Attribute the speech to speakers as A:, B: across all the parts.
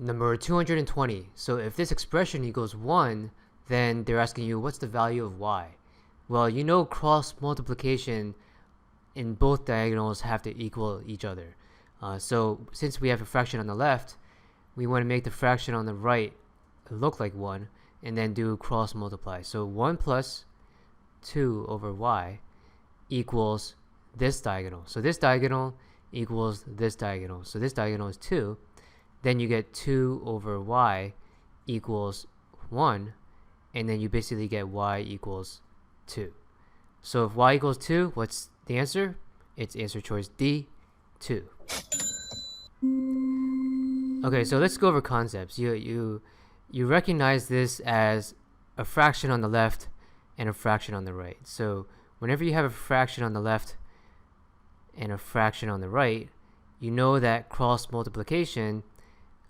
A: Number 220. So if this expression equals 1, then they're asking you what's the value of y? Well, you know cross multiplication in both diagonals have to equal each other. So since we have a fraction on the left, we want to make the fraction on the right look like 1 and then do cross multiply. So 1 plus 2 over y equals this diagonal. So this diagonal equals this diagonal. So this diagonal is 2. Then you get 2 over y equals 1, and then you basically get y equals 2. So if y equals 2, what's the answer? It's answer choice D, 2. Okay, so let's go over concepts. You recognize this as a fraction on the left and a fraction on the right. So whenever you have a fraction on the left and a fraction on the right, you know that cross multiplication,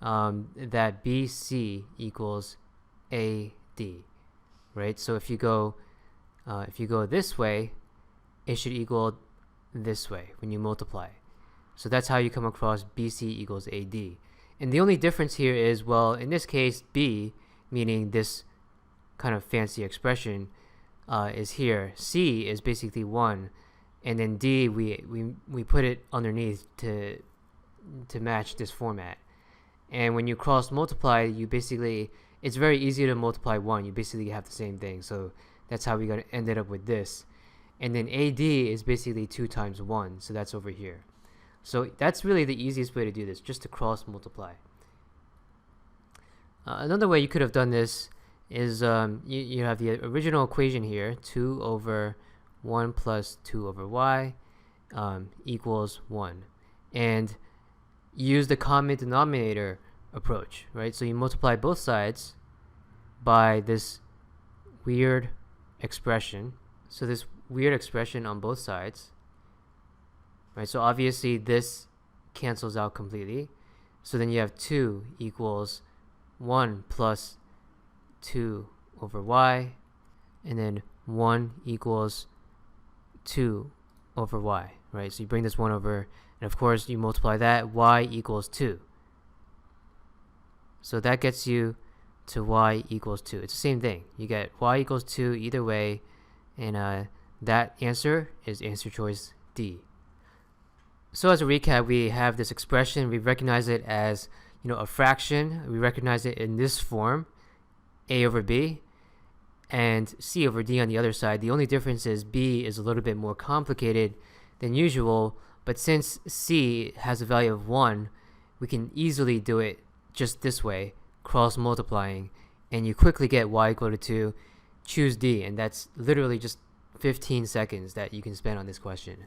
A: that BC equals AD, right? So if you go this way, it should equal this way when you multiply. So that's how you come across BC equals AD. And the only difference here is, well, in this case, B, meaning this kind of fancy expression, is here. C is basically 1, and then D, we put it underneath to match this format. And when you cross multiply, you basically, it's very easy to multiply 1. You basically have the same thing. So that's how we ended up with this. And then AD is basically 2 times 1. So that's over here. So that's really the easiest way to do this, just to cross multiply. Another way you could have done this is you have the original equation here, 2 over 1 plus 2 over y equals 1. And use the common denominator approach, right? So you multiply both sides by this weird expression. So this weird expression on both sides, right? So obviously this cancels out completely. So then you have 2 equals 1 plus 2 over y, and then 1 equals 2 over y, right? So you bring this 1 over, and of course you multiply that, y equals 2. So that gets you to y equals 2. It's the same thing. You get y equals 2 either way, and that answer is answer choice D. So as a recap, we have this expression. We recognize it as, a fraction. We recognize it in this form, a over b, and c over d on the other side. The only difference is b is a little bit more complicated than usual, but since c has a value of 1, we can easily do it just this way, cross multiplying, and you quickly get y equal to 2. Choose D, and that's literally just 15 seconds that you can spend on this question.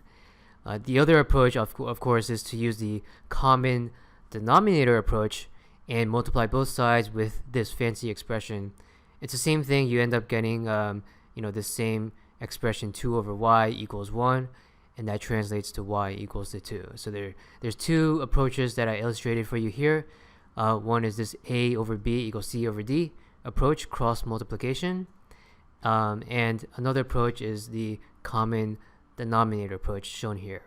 A: The other approach, of course, is to use the common denominator approach and multiply both sides with this fancy expression. It's the same thing. You end up getting the same expression, 2 over y equals 1, and that translates to y equals to 2. So there's 2 approaches that I illustrated for you here. One is this a over b equals c over d approach, cross multiplication, and another approach is the common denominator approach shown here.